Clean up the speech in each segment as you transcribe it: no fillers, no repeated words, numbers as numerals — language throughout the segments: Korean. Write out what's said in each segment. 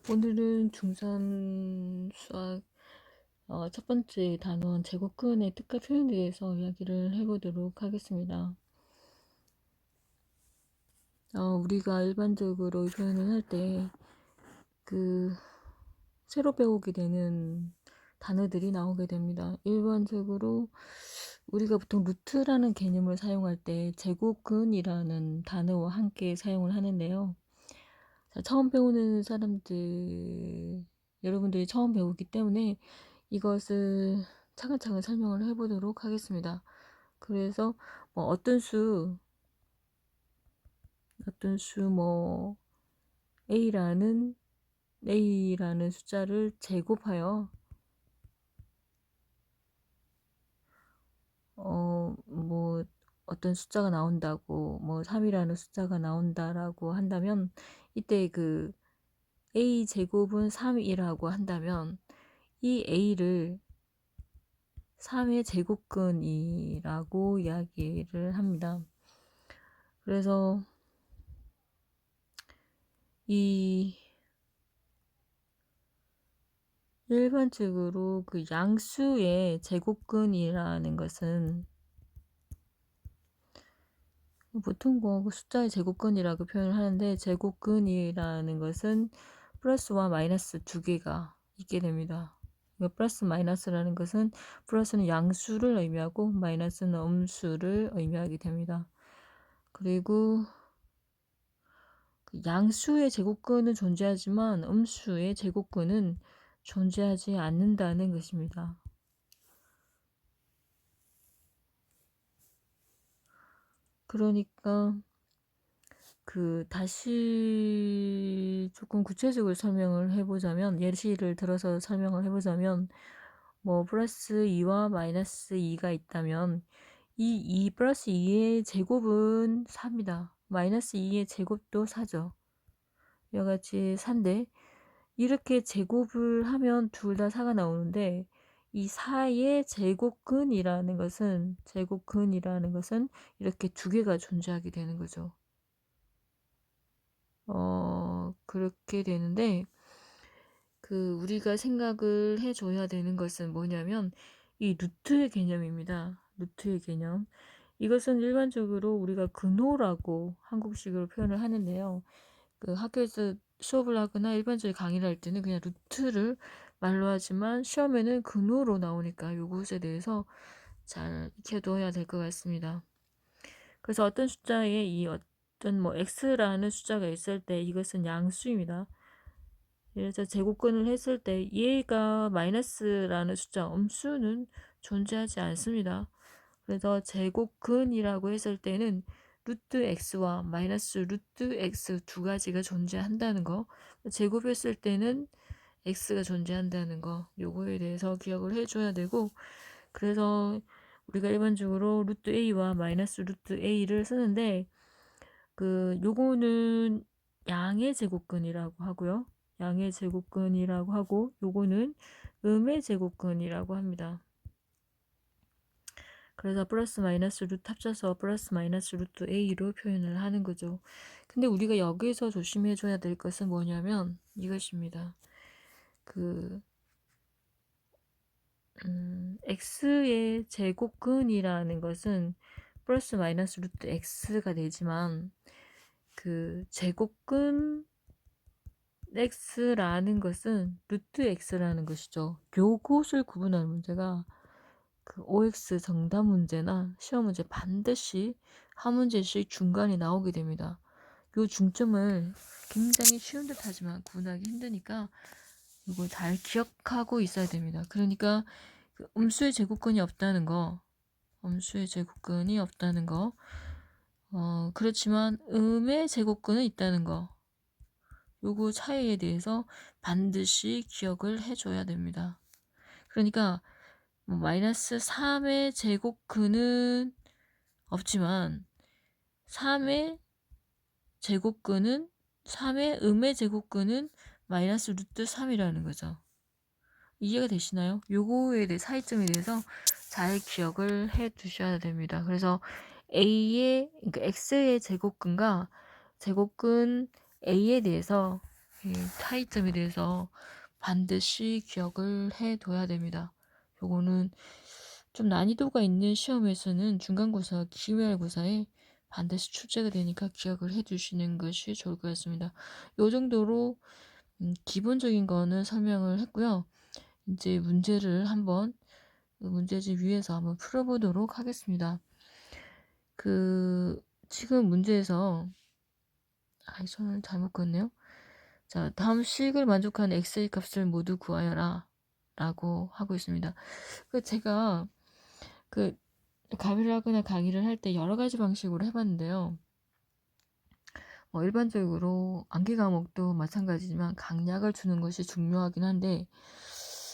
오늘은 중3 수학 첫 번째 단원 제곱근의 특가 표현에 대해서 이야기를 해보도록 하겠습니다. 우리가 일반적으로 이 표현을 할 때 새로 배우게 되는 단어들이 나오게 됩니다. 일반적으로 우리가 보통 루트라는 개념을 사용할 때 제곱근이라는 단어와 함께 사용을 하는데요. 자, 처음 배우는 사람들, 여러분들이 처음 배우기 때문에 이것을 차근차근 설명을 해보도록 하겠습니다. 그래서 뭐 어떤 수 뭐 A라는 숫자를 제곱하여 뭐 어떤 숫자가 나온다고, 뭐 3이라는 숫자가 나온다라고 한다면, 이때 그 A 제곱은 3이라고 한다면 이 A를 3의 제곱근이라고 이야기를 합니다. 그래서 이 일반적으로 그 양수의 제곱근이라는 것은 보통 뭐 숫자의 제곱근이라고 표현을 하는데, 제곱근이라는 것은 플러스와 마이너스 두 개가 있게 됩니다. 플러스 마이너스라는 것은, 플러스는 양수를 의미하고 마이너스는 음수를 의미하게 됩니다. 그리고 양수의 제곱근은 존재하지만 음수의 제곱근은 존재하지 않는다는 것입니다. 그러니까 다시 조금 구체적으로 설명을 해보자면, 예시를 들어서 설명을 해보자면, 뭐 플러스 2와 마이너스 2가 있다면 이 2 플러스 2의 제곱은 4입니다. 마이너스 2의 제곱도 4죠. 이와 같이 4인데, 이렇게 제곱을 하면 둘 다 4가 나오는데, 이 4의 제곱근이라는 것은 이렇게 두 개가 존재하게 되는 거죠. 그렇게 되는데, 우리가 생각을 해줘야 되는 것은 뭐냐면, 이 루트의 개념입니다. 루트의 개념. 이것은 일반적으로 우리가 근호라고 한국식으로 표현을 하는데요. 학교에서 수업을 하거나 일반적인 강의를 할 때는 그냥 루트를 말로 하지만, 시험에는 근호로 나오니까 이것에 대해서 잘 익혀둬야 될 것 같습니다. 그래서 어떤 숫자에 어떤 뭐 x라는 숫자가 있을 때 이것은 양수입니다. 그래서 제곱근을 했을 때 얘가 마이너스라는 숫자 음수는 존재하지 않습니다. 그래서 제곱근이라고 했을 때는 루트 x와 마이너스 루트 x 두 가지가 존재한다는 거, 제곱했을 때는 x가 존재한다는 거, 요거에 대해서 기억을 해줘야 되고, 그래서 우리가 일반적으로 루트 a와 마이너스 루트 a를 쓰는데, 요거는 양의 제곱근이라고 하고요. 양의 제곱근이라고 하고, 요거는 음의 제곱근이라고 합니다. 그래서 플러스 마이너스 루트 합쳐서 플러스 마이너스 루트 a로 표현을 하는 거죠. 근데 우리가 여기서 조심해줘야 될 것은 뭐냐면 이것입니다. x의 제곱근이라는 것은 플러스 마이너스 루트 x가 되지만, 제곱근 x라는 것은 루트 x라는 것이죠. 요것을 구분하는 문제가 OX 정답 문제나 시험 문제 반드시 한 문제씩 중간에 나오게 됩니다. 요 중점을 굉장히 쉬운 듯 하지만 구분하기 힘드니까 이걸 잘 기억하고 있어야 됩니다. 그러니까 음수의 제곱근이 없다는 거, 그렇지만 음의 제곱근은 있다는 거, 요거 차이에 대해서 반드시 기억을 해줘야 됩니다. 그러니까 마이너스 3의 제곱근은 없지만 3의 제곱근은 3의 음의 제곱근은 마이너스 루트 3이라는 거죠. 이해가 되시나요? 요거에 대해 차이점에 대해서 잘 기억을 해 두셔야 됩니다. 그래서 그러니까 x의 제곱근과 제곱근 a에 대해서 이 차이점에 대해서 반드시 기억을 해둬야 됩니다. 요거는 좀 난이도가 있는 시험에서는 중간고사, 기말고사에 반드시 출제가 되니까 기억을 해두시는 것이 좋을 것 같습니다. 요 정도로 기본적인 거는 설명을 했고요. 이제 문제를 한번 문제집 위에서 한번 풀어보도록 하겠습니다. 지금 문제에서 이 손을 잘못 그었네요. 자, 다음 식을 만족하는 x의 값을 모두 구하여라 라고 하고 있습니다. 제가 가위를 하거나 강의를 할 때 여러 가지 방식으로 해봤는데요. 일반적으로 암기 과목도 마찬가지지만 강약을 주는 것이 중요하긴 한데,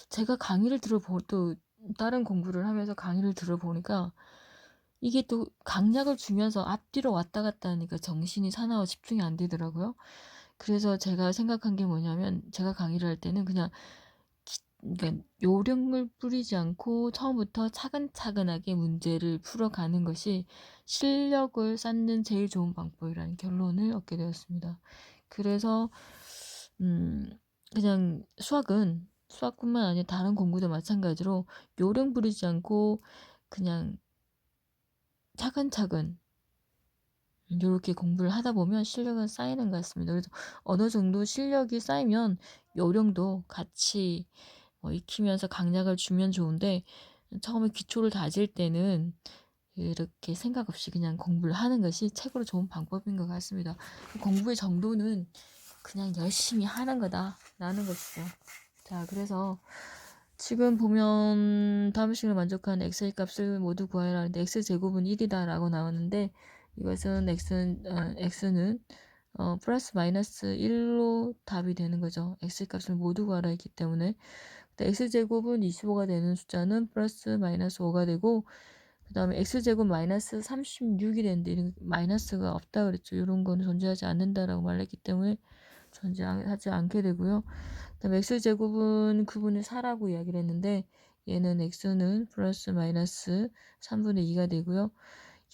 제가 강의를 또 다른 공부를 하면서 강의를 들어보니까 이게 또 강약을 주면서 앞뒤로 왔다 갔다 하니까 정신이 사나워 집중이 안 되더라고요. 그래서 제가 생각한 게 뭐냐면, 제가 강의를 할 때는 그냥 그러니까 요령을 뿌리지 않고 처음부터 차근차근하게 문제를 풀어가는 것이 실력을 쌓는 제일 좋은 방법이라는 결론을 얻게 되었습니다. 그래서 그냥 수학뿐만 아니라 다른 공부도 마찬가지로 요령 부리지 않고 그냥 차근차근 이렇게 공부를 하다 보면 실력은 쌓이는 것 같습니다. 그래서 어느 정도 실력이 쌓이면 요령도 같이 익히면서 강약을 주면 좋은데, 처음에 기초를 다질 때는 이렇게 생각 없이 그냥 공부를 하는 것이 최고로 좋은 방법인 것 같습니다. 공부의 정도는 그냥 열심히 하는 거다라는 것이죠. 자, 그래서 지금 보면 다음 식을 만족하는 x의 값을 모두 구하라 하는데 x제곱은 1이다 라고 나오는데, 이것은 x는 플러스 마이너스 1로 답이 되는 거죠. x의 값을 모두 구하라 했기 때문에. x제곱은 25가 되는 숫자는 플러스 마이너스 5가 되고, 그 다음에 x제곱 마이너스 36이 되는데 이런 마이너스가 없다 그랬죠. 이런 거는 존재하지 않는다라고 말했기 때문에 존재하지 않게 되고요. 그 다음에 x제곱은 9분의 4라고 이야기를 했는데, 얘는 x는 플러스 마이너스 3분의 2가 되고요.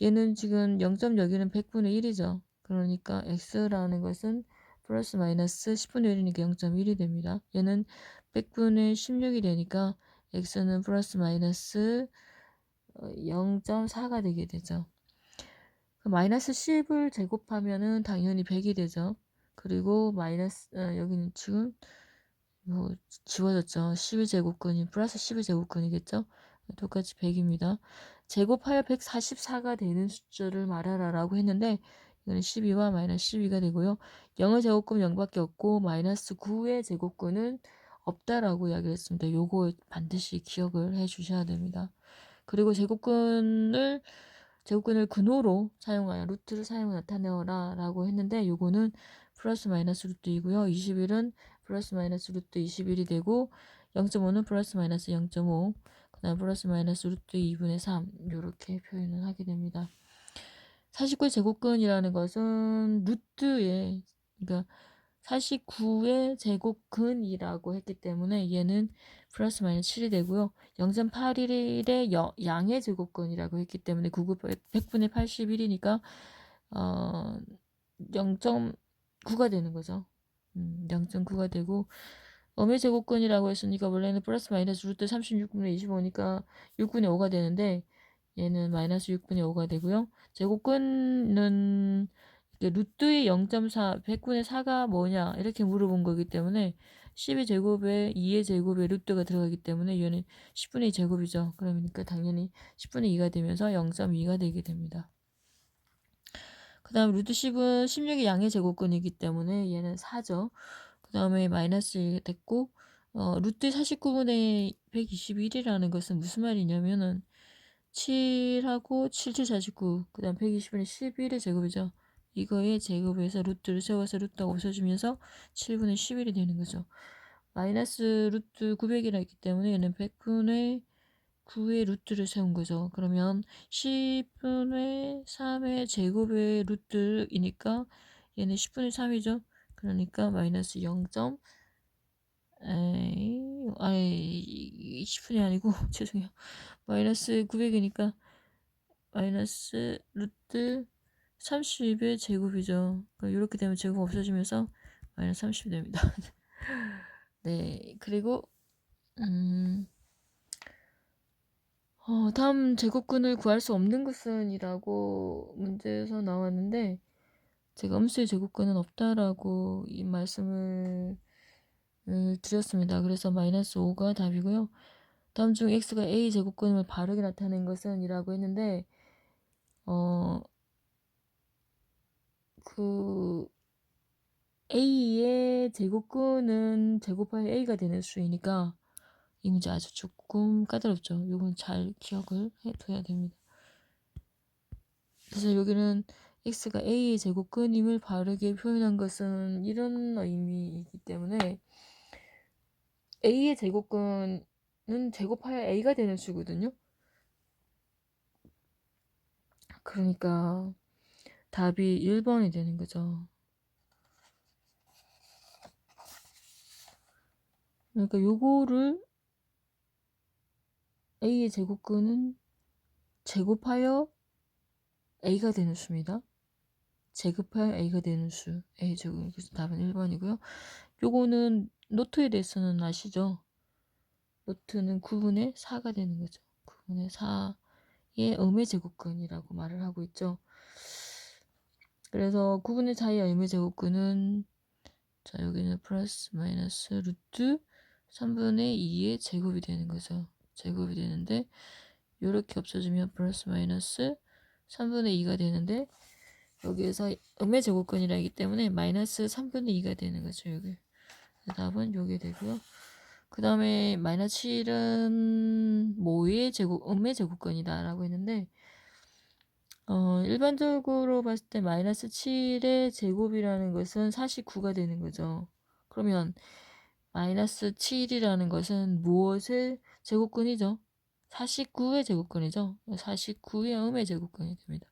얘는 지금 0점 여기는 100분의 1이죠. 그러니까 x라는 것은 플러스 마이너스 10분의 1이니까 0.1이 됩니다. 얘는 100분의 16이 되니까 x는 플러스 마이너스 0.4가 되게 되죠. 마이너스 10을 제곱하면은 당연히 100이 되죠. 그리고 여기는 지금 지워졌죠. 12제곱근이 플러스 12제곱근이겠죠. 똑같이 100입니다. 제곱하여 144가 되는 숫자를 말하라 라고 했는데, 이거는 12와 마이너스 12가 되고요. 0의 제곱근 0밖에 없고 마이너스 9의 제곱근은 없다라고 이야기를 했습니다. 요거 반드시 기억을 해 주셔야 됩니다. 그리고 제곱근을 근호로 사용하여 루트를 사용해 나타내어라 라고 했는데, 요거는 플러스 마이너스 루트 2고요. 21은 플러스 마이너스 루트 21이 되고, 0.5는 플러스 마이너스 0.5, 그 다음 플러스 마이너스 루트 2분의 3 이렇게 표현을 하게 됩니다. 49의 제곱근이라는 것은 그러니까 49의 제곱근이라고 했기 때문에 얘는 플러스 마이너스 7이 되고요. 0.81의 양의 제곱근이라고 했기 때문에 100분의 81이니까 0.9가 되는 거죠. 0.9가 되고, 음의 제곱근이라고 했으니까 원래는 플러스 마이너스 루트 36분의 25니까 6분의 5가 되는데, 얘는 마이너스 6분의 5가 되고요. 제곱근은 루트의 0.4, 100분의 4가 뭐냐 이렇게 물어본 거기 때문에 12제곱에 2의 제곱에 루트가 들어가기 때문에 얘는 10분의 2 제곱이죠. 그러니까 당연히 10분의 2가 되면서 0.2가 되게 됩니다. 그 다음 루트 10은 16의 양의 제곱근이기 때문에 얘는 4죠. 그 다음에 마이너스 1 됐고, 루트 49분의 121이라는 것은 무슨 말이냐면은 7하고 7, 7, 49, 그 다음 120분의 11의 제곱이죠. 이거의 제곱에서 루트를 세워서 루트가 없어지면서 7분의 11이 되는 거죠. 마이너스 루트 900이라 했기 때문에 얘는 100분의 9의 루트를 세운 거죠. 그러면 10분의 3의 제곱의 루트이니까 얘는 10분의 3이죠. 그러니까 마이너스 0. 10분이 아니고 죄송해요. 마이너스 900이니까 마이너스 루트 30의 제곱이죠. 이렇게 되면 제곱 없어지면서 마이너스 30이 됩니다. 네, 그리고 다음 제곱근을 구할 수 없는 것은 이라고 문제에서 나왔는데 제가 음수의 제곱근은 없다라고 이 말씀을 드렸습니다. 그래서 마이너스 5가 답이고요. 다음 중 x가 a 제곱근을 바르게 나타낸 것은 이라고 했는데 그 a의 제곱근은 제곱하여 a가 되는 수이니까 이 문제 아주 조금 까다롭죠. 이건 잘 기억을 해둬야 됩니다. 그래서 여기는 x가 a의 제곱근임을 바르게 표현한 것은 이런 의미이기 때문에 a의 제곱근은 제곱하여 a가 되는 수거든요. 그러니까 답이 1번이 되는 거죠. 그러니까 요거를 a의 제곱근은 제곱하여 a가 되는 수입니다. 제곱하여 a가 되는 수 a 제곱. 그래서 답은 1번이고요. 요거는 노트에 대해서는 아시죠? 노트는 9분의 4가 되는 거죠. 9분의 4의 음의 제곱근이라고 말을 하고 있죠. 그래서 9분의 4의 음의 제곱근은 자 여기는 플러스 마이너스 루트 3분의 2의 제곱이 되는 거죠. 제곱이 되는데 이렇게 없어지면 플러스 마이너스 3분의 2가 되는데 여기에서 음의 제곱근이라기 때문에 마이너스 3분의 2가 되는 거죠. 여기 답은 요게 되고요. 그 다음에 마이너스 7은 모의 제곱, 음의 제곱근이다 라고 했는데 일반적으로 봤을 때 마이너스 7의 제곱이라는 것은 49가 되는 거죠. 그러면 마이너스 7이라는 것은 무엇의 제곱근이죠? 49의 제곱근이죠. 49의 음의 제곱근이 됩니다.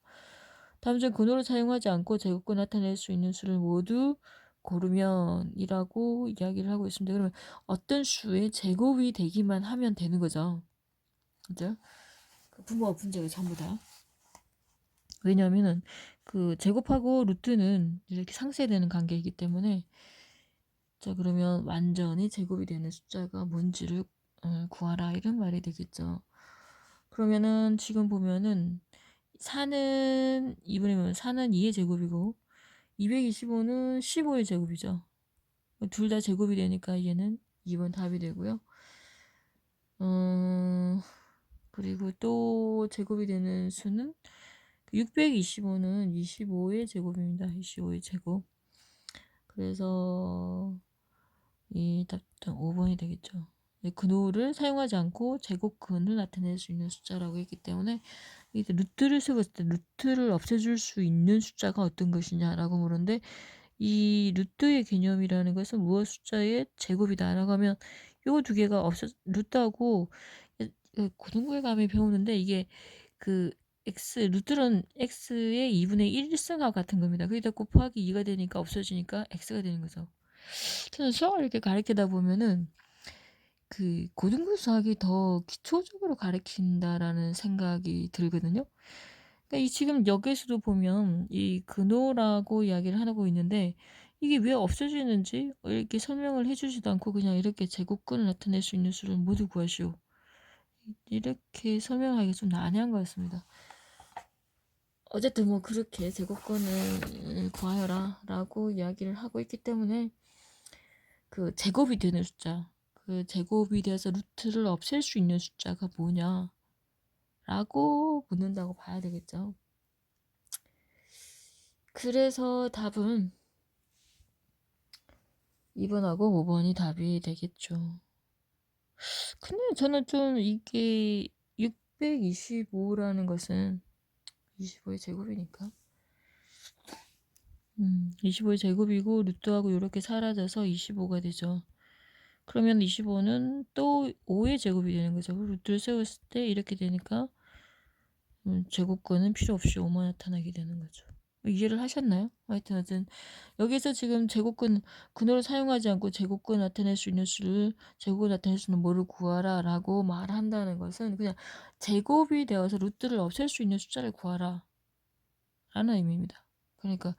다음 중 근호를 사용하지 않고 제곱근 나타낼 수 있는 수를 모두 고르면 이라고 이야기를 하고 있습니다. 그러면 어떤 수의 제곱이 되기만 하면 되는 거죠. 그죠? 분모와 분자가 전부 다. 왜냐하면은 그 제곱하고 루트는 이렇게 상쇄되는 관계이기 때문에 자 그러면 완전히 제곱이 되는 숫자가 뭔지를 구하라 이런 말이 되겠죠. 그러면은 지금 보면은 4는 2분이면 4는 2의 제곱이고 225는 15의 제곱이죠. 둘 다 제곱이 되니까 얘는 2번 답이 되고요. 그리고 또 제곱이 되는 수는 625는 25의 제곱입니다. 25의 제곱. 그래서 이 답은 5번이 되겠죠. 근호를 사용하지 않고 제곱근을 나타낼 수 있는 숫자라고 했기 때문에 이제 루트를 세웠을 때 루트를 없애줄 수 있는 숫자가 어떤 것이냐라고 물었는데 이 루트의 개념이라는 것은 무엇 숫자의 제곱이다라고 하면 요 두 개가 루트하고 고등부에 가면 배우는데 이게 그 루트는 x의 2분의 1 일승합 같은 겁니다. 거기다 곱하기 2가 되니까 없어지니까 x가 되는 거죠. 저는 수학을 이렇게 가르치다 보면은 그 고등부 수학이 더 기초적으로 가르친다라는 생각이 들거든요. 그러니까 이 지금 여기에서도 보면 이 근호라고 이야기를 하고 있는데 이게 왜 없어지는지 이렇게 설명을 해주지도 않고 그냥 이렇게 제곱근을 나타낼 수 있는 수를 모두 구하시오. 이렇게 설명하기가 좀 난해한 것 같습니다. 어쨌든 뭐 그렇게 제곱근을 구하여라 라고 이야기를 하고 있기 때문에 그 제곱이 되는 숫자, 그 제곱이 되어서 루트를 없앨 수 있는 숫자가 뭐냐 라고 묻는다고 봐야 되겠죠. 그래서 답은 2번하고 5번이 답이 되겠죠. 근데 저는 좀 이게 625라는 것은 25의 제곱이니까 25의 제곱이고 루트하고 이렇게 사라져서 25가 되죠. 그러면 25는 또 5의 제곱이 되는 거죠. 루트를 세웠을 때 이렇게 되니까 제곱근은 필요 없이 5만 나타나게 되는 거죠. 이해를 하셨나요? 하여튼 여기서 지금 근호를 사용하지 않고 제곱근 나타낼 수 있는 수를 제곱을 나타낼 수 있는 뭐를 구하라 라고 말한다는 것은 그냥 제곱이 되어서 루트를 없앨 수 있는 숫자를 구하라 라는 의미입니다. 그러니까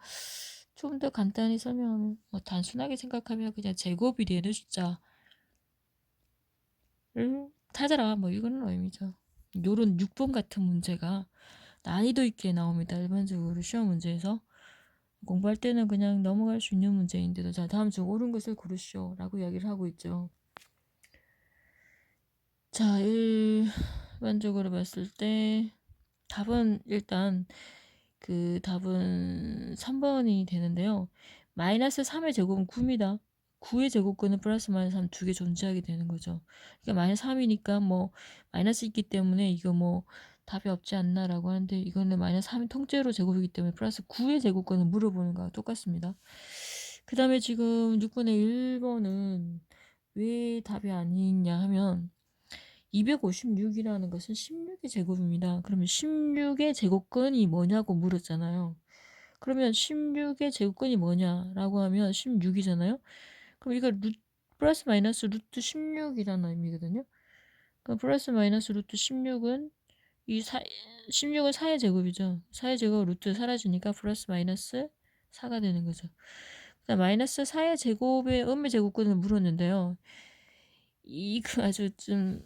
좀 더 간단히 설명하면 뭐 단순하게 생각하면 그냥 제곱이 되는 숫자를 찾아라 뭐 이거는 의미죠. 요런 6번 같은 문제가 난이도 있게 나옵니다. 일반적으로 시험 문제에서 공부할 때는 그냥 넘어갈 수 있는 문제인데도 자 다음 중 옳은 것을 고르시오 라고 이야기를 하고 있죠. 자 일반적으로 봤을 때 답은 일단 그 답은 3번이 되는데요. 마이너스 3의 제곱은 9입니다. 9의 제곱근은 플러스 마이너스 3 두 개 존재하게 되는 거죠. 그러니까 마이너스 3이니까 뭐 마이너스 있기 때문에 이거 뭐 답이 없지 않나라고 하는데 이거는 마이너스 3이 통째로 제곱이기 때문에 플러스 9의 제곱근을 물어보는 거와 똑같습니다. 그 다음에 지금 6번의 1번은 왜 답이 아니냐 하면 256이라는 것은 16의 제곱입니다. 그러면 16의 제곱근이 뭐냐고 물었잖아요. 그러면 16의 제곱근이 뭐냐라고 하면 16이잖아요. 그럼 이거 플러스 마이너스 루트 16이라는 의미거든요. 그럼 플러스 마이너스 루트 16은 16은 4의 제곱이죠. 4의 제곱 루트 사라지니까 플러스 마이너스 4가 되는 거죠. 그다음 마이너스 4의 제곱의 음의 제곱근을 물었는데요. 이거 아주 좀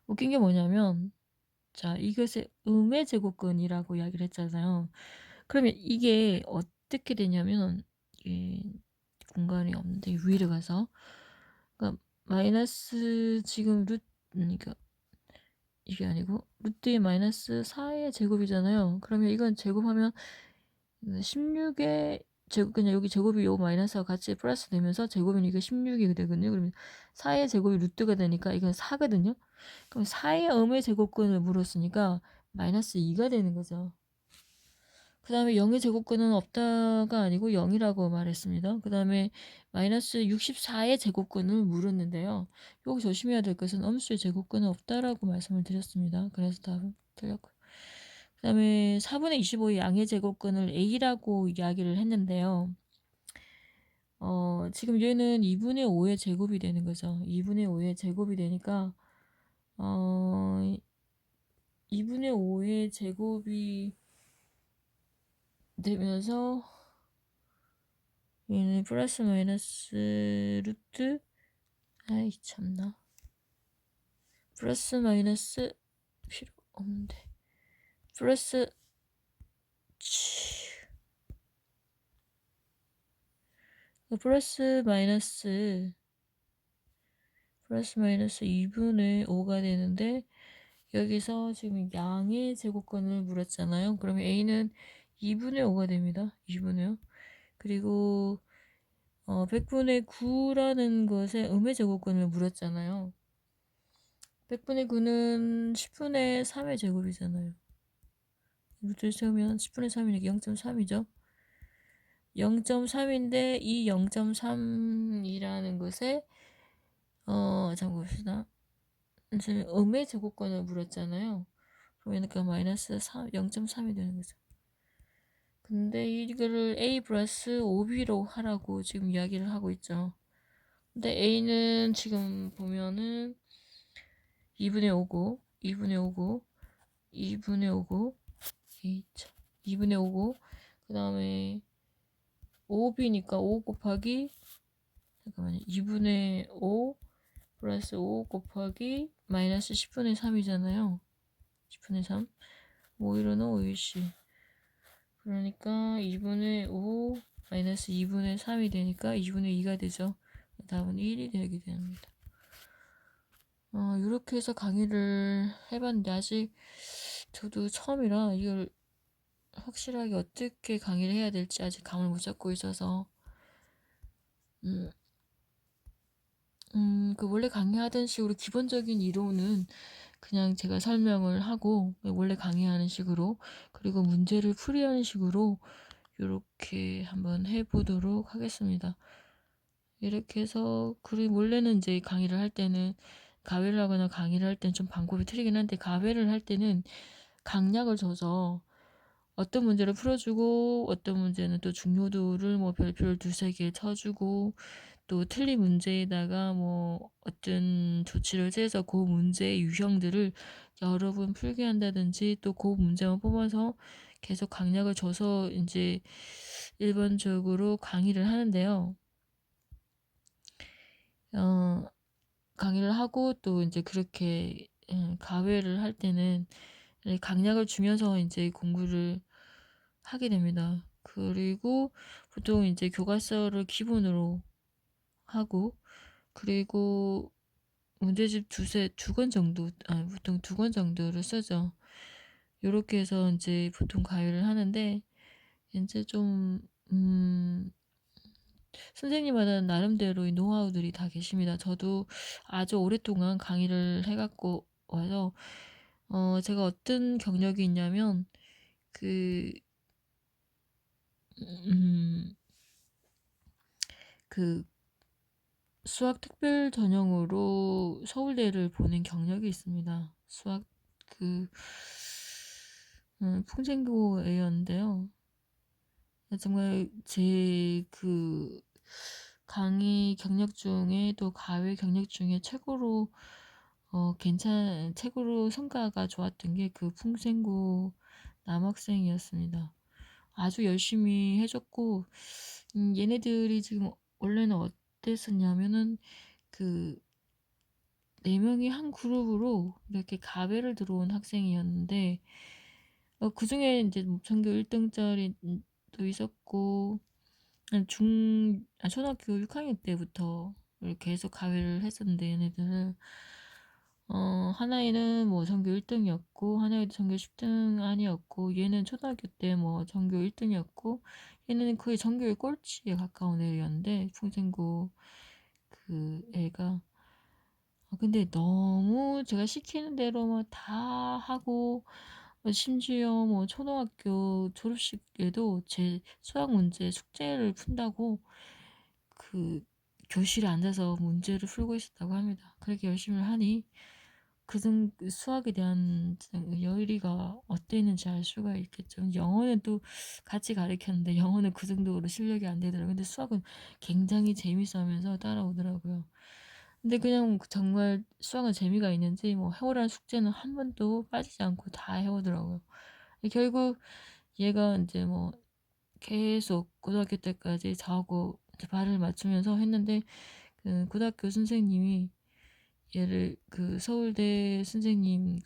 웃긴 게 뭐냐면 자 이것의 음의 제곱근이라고 이야기를 했잖아요. 그러면 이게 어떻게 되냐면 이게 공간이 없는데 위로 가서 그러니까 마이너스 지금 그러니까 이게 아니고 루트의 마이너스 4의 제곱이잖아요. 그러면 이건 제곱하면 16의 제곱 그냥 여기 제곱이 요 마이너스와 같이 플러스 되면서 제곱이니까 이게 16이 되거든요. 그러면 4의 제곱이 루트가 되니까 이건 4거든요. 그럼 4의 음의 제곱근을 물었으니까 마이너스 2가 되는 거죠. 그 다음에 0의 제곱근은 없다가 아니고 0이라고 말했습니다. 그 다음에 마이너스 64의 제곱근을 물었는데요. 여기 조심해야 될 것은 음수의 제곱근은 없다라고 말씀을 드렸습니다. 그래서 답은 틀렸고요. 그 다음에 4분의 25의 양의 제곱근을 A라고 이야기를 했는데요. 지금 얘는 2분의 5의 제곱이 되는 거죠. 2분의 5의 제곱이 되니까 2분의 5의 제곱이 되면서 얘는 플러스 마이너스 루트 아이 참나 플러스 마이너스 필요 없는데 플러스 플러스 마이너스 2분의 5가 되는데 여기서 지금 양의 제곱근을 물었잖아요. 그러면 A는 2분의 5가 됩니다. 2분의 5 그리고 100분의 9라는 것에 음의 제곱근을 물었잖아요. 100분의 9는 10분의 3의 제곱이잖아요. 루트를 세우면 10분의 3이니까 0.3이죠. 0.3인데 이 0.3이라는 것에 잠깐 봅시다. 이제 음의 제곱근을 물었잖아요. 그러니까 마이너스 0.3이 되는 거죠. 근데 이거를 A 플러스 5B로 하라고 지금 이야기를 하고 있죠. 근데 A는 지금 보면은 2분의 5고 2분의 5고 2분의 5고 2분의 5고 그 다음에 5B니까 5 곱하기 잠깐만요. 2분의 5 플러스 5 곱하기 마이너스 10분의 3이잖아요. 10분의 3 5일은 5일씩 그러니까 2분의 5 마이너스 2분의 3이 되니까 2분의 2가 되죠. 답은 1이 되게 됩니다. 이렇게 해서 강의를 해봤는데 아직 저도 처음이라 이걸 확실하게 어떻게 강의를 해야 될지 아직 감을 못 잡고 있어서 그 원래 강의하던 식으로 기본적인 이론은 그냥 제가 설명을 하고 원래 강의하는 식으로 그리고 문제를 풀이하는 식으로 이렇게 한번 해보도록 하겠습니다. 이렇게 해서 그리고 원래는 이제 강의를 할 때는 가외를 하거나 강의를 할 때는 좀 방법이 틀리긴 한데 가외를 할 때는 강약을 줘서 어떤 문제를 풀어주고 어떤 문제는 또 중요도를 뭐 별표를 두세 개 쳐주고 또 틀린 문제에다가 뭐 어떤 조치를 취해서 그 문제의 유형들을 여러 번 풀게 한다든지, 또 그 문제만 뽑아서 계속 강약을 줘서 인제 일반적으로 강의를 하는데요. 어 강의를 하고 또 인제 그렇게 가회를 할 때는 강약을 주면서 인제 공부를 하게 됩니다. 그리고 보통 인제 교과서를 기본으로 하고, 그리고 문제집 두 권 정도, 보통 두 권 정도를 쓰죠. 요렇게 해서 인제 보통 가위를 하는데, 인제 좀 선생님마다 나름대로의 노하우들이 다 계십니다. 저도 아주 오랫동안 강의를 해 갖고 와서 제가 어떤 경력이 있냐면, 그 음 그 수학 특별 전형으로 서울대를 보낸 경력이 있습니다. 수학 그 풍생고였는데요. 정말 제 강의 경력 중에, 또 가외 경력 중에 최고로 성과가 좋았던 게 그 풍생고 남학생이었습니다. 아주 열심히 해 줬고, 얘네들이 지금 원래는 어땠었냐면은, 그 4 명이 한 그룹으로 이렇게 가외를 들어온 학생이었는데, 그중에 인제 뭐 전교 1 등짜리 도 있었고, 초등학교 6 학년 때부터 계속 가외를 했었는데, 얘네들은 하나에는 뭐 전교 1 등이었고, 하나에도 전교 10등 아니었고, 얘는 초등학교 때 뭐 전교 1 등이었고, 얘는 거의 전교 꼴찌에 가까운 애였는데, 풍생고 애가. 근데 너무 제가 시키는 대로만 다 하고, 심지어 뭐 초등학교 졸업식에도 제 수학 문제 숙제를 푼다고 교실에 앉아서 문제를 풀고 있었다고 합니다. 그렇게 열심히 하니 그 수학에 대한 열의가 어땠는지 알 수가 있겠죠. 영어는 또 같이 가르쳤는데, 영어는 그 정도로 실력이 안 되더라고요. 근데 수학은 굉장히 재밌어하면서 따라오더라고요. 근데 그냥 정말 수학은 재미가 있는지 뭐 해오라는 숙제는 한 번도 빠지지 않고 다 해오더라고요. 결국 얘가 인제 뭐 계속 고등학교 때까지 저하고 이제 발을 맞추면서 했는데, 고등학교 선생님이 얘를 서울대 선생님,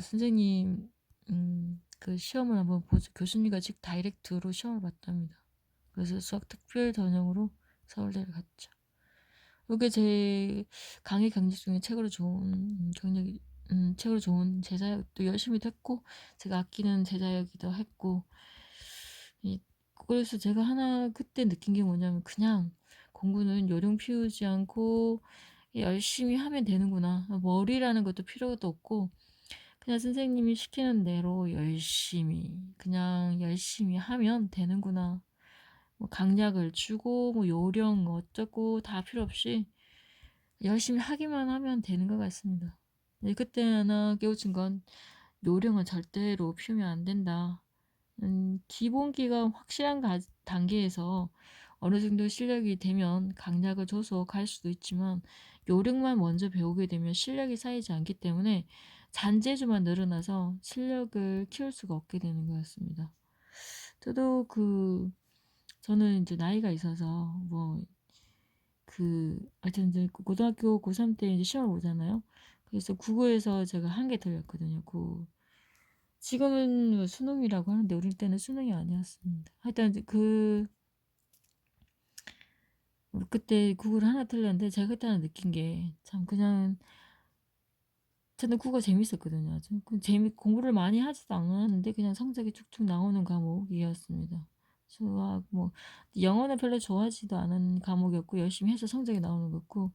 선생님 시험을 한번 보조 교수님과 직 다이렉트로 시험을 봤답니다. 그래서 수학 특별 전형으로 서울대를 갔죠. 요게 제 강의 경력 중에 최고로 좋은 제자역도 열심히도 했고, 제가 아끼는 제자이기도 했고, 이 그래서 제가 하나 그때 느낀 게 뭐냐면, 그냥 공부는 요령 피우지 않고 열심히 하면 되는구나. 머리라는 것도 필요도 없고, 그냥 선생님이 시키는 대로 그냥 열심히 하면 되는구나. 뭐 강약을 주고 뭐 요령 어쩌고 다 필요 없이 열심히 하기만 하면 되는 것 같습니다. 근데 그때 하나 깨우친 건, 요령은 절대로 피우면 안 된다. 기본기가 확실한 단계에서 어느 정도 실력이 되면 강약을 줘서 갈 수도 있지만, 요령만 먼저 배우게 되면 실력이 쌓이지 않기 때문에 잔재주만 늘어나서 실력을 키울 수가 없게 되는 것 같습니다. 저도 저는 이제 나이가 있어서 뭐 하여튼 이제 고등학교 고3 때 이제 시험을 보잖아요. 그래서 국어에서 제가 한 개 틀렸거든요. 지금은 뭐 수능이라고 하는데, 우리 때는 수능이 아니었습니다. 하여튼 이제 그때 국어를 하나 틀렸는데, 제가 그때 하나 느낀 게, 참 그냥 저는 국어 재밌었거든요. 아주 공부를 많이 하지도 않았는데 그냥 성적이 쭉쭉 나오는 과목이었습니다. 수학 뭐 영어는 별로 좋아하지도 않은 과목이었고, 열심히 해서 성적이 나오는 거고,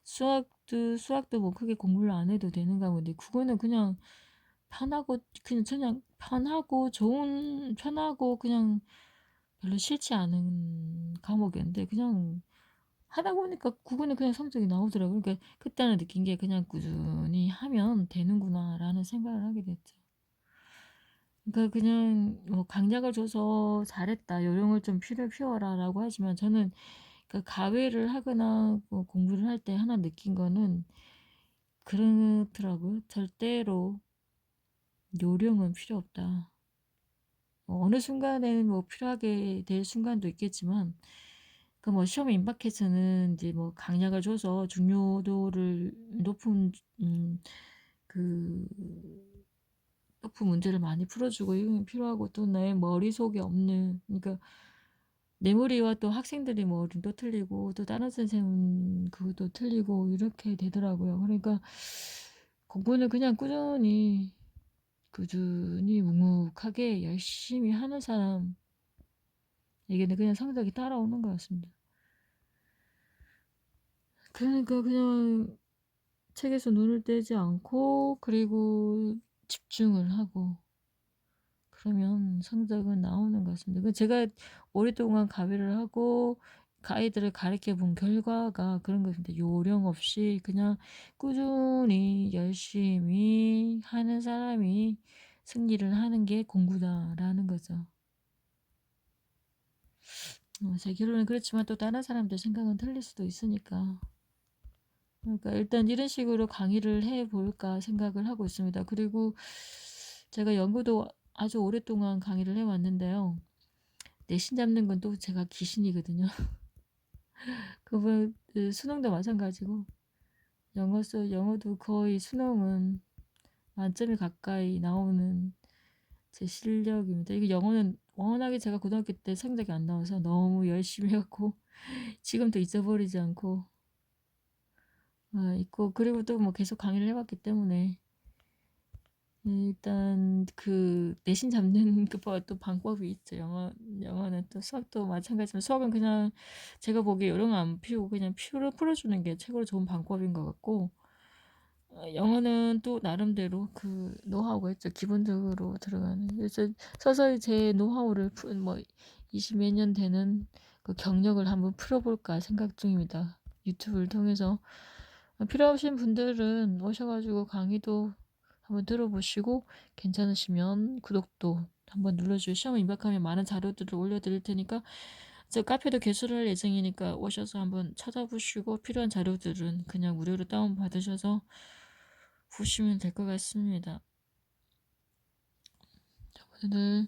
수학도 뭐 크게 공부를 안 해도 되는 과목인데, 국어는 그냥 편하고 그냥 별로 싫지 않은 과목이었는데, 그냥 하다 보니까 국어는 그냥 성적이 나오더라고요. 그러니까 그때는 느낀 게, 그냥 꾸준히 하면 되는구나라는 생각을 하게 됐죠. 그러니까 그냥 뭐 강약을 줘서 잘했다, 요령을 좀 피워라라고 하지만, 저는 그러니까 가외를 하거나 뭐 공부를 할 때 하나 느낀 거는 그렇더라고요. 절대로 요령은 필요 없다. 어느 순간에는 뭐 필요하게 될 순간도 있겠지만, 그 뭐 시험에 임박해서는 이제 뭐 강약을 줘서 중요도를 그 높은 문제를 많이 풀어주고 이런 게 필요하고, 또 내 머릿속에 없는, 그러니까 내 머리와 또 학생들이 머리는 또 틀리고 또 다른 선생님은 그것도 틀리고 이렇게 되더라고요. 그러니까 공부는 그냥 꾸준히 묵묵하게 열심히 하는 사람에게는 그냥 성적이 따라오는 것 같습니다. 그러니까 그냥 책에서 눈을 떼지 않고, 그리고 집중을 하고, 그러면 성적은 나오는 것 같습니다. 제가 오랫동안 가위를 하고 아이들을 가르쳐 본 결과가 그런 것입니다. 요령 없이 그냥 꾸준히 열심히 하는 사람이 승리를 하는 게 공부다라는 거죠. 제 결론은 그렇지만 또 다른 사람들 생각은 틀릴 수도 있으니까. 그러니까 일단 이런 식으로 강의를 해볼까 생각을 하고 있습니다. 그리고 제가 연구도 아주 오랫동안 강의를 해왔는데요. 내신 잡는 건 또 제가 귀신이거든요. 그 수능도 마찬가지고, 영어도 거의 수능은 만점이 가까이 나오는 제 실력입니다. 이게 영어는 워낙에 제가 고등학교 때 성적이 안 나와서 너무 열심히 해갖고 지금도 잊어버리지 않고 있고, 그리고 또 뭐 계속 강의를 해봤기 때문에 일단 그 내신 잡는 또 방법이 있죠. 영어는 또 수학도 마찬가지지만, 수학은 그냥 제가 보기에 요령 안 피우고 그냥 풀어주는 게 최고로 좋은 방법인 것 같고, 영어는 또 나름대로 그 노하우가 있죠. 기본적으로 들어가는. 그래서 서서히 제 노하우를 뭐 20몇 년 되는 그 경력을 한번 풀어볼까 생각 중입니다. 유튜브를 통해서. 필요하신 분들은 오셔가지고 강의도 한번 들어보시고, 괜찮으시면 구독도 한번 눌러주시고, 시험 임박하면 많은 자료들을 올려드릴 테니까, 저 카페도 개설을 할 예정이니까 오셔서 한번 찾아보시고, 필요한 자료들은 그냥 무료로 다운받으셔서 보시면 될 것 같습니다. 오늘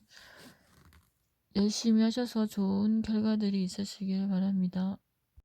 열심히 하셔서 좋은 결과들이 있으시길 바랍니다.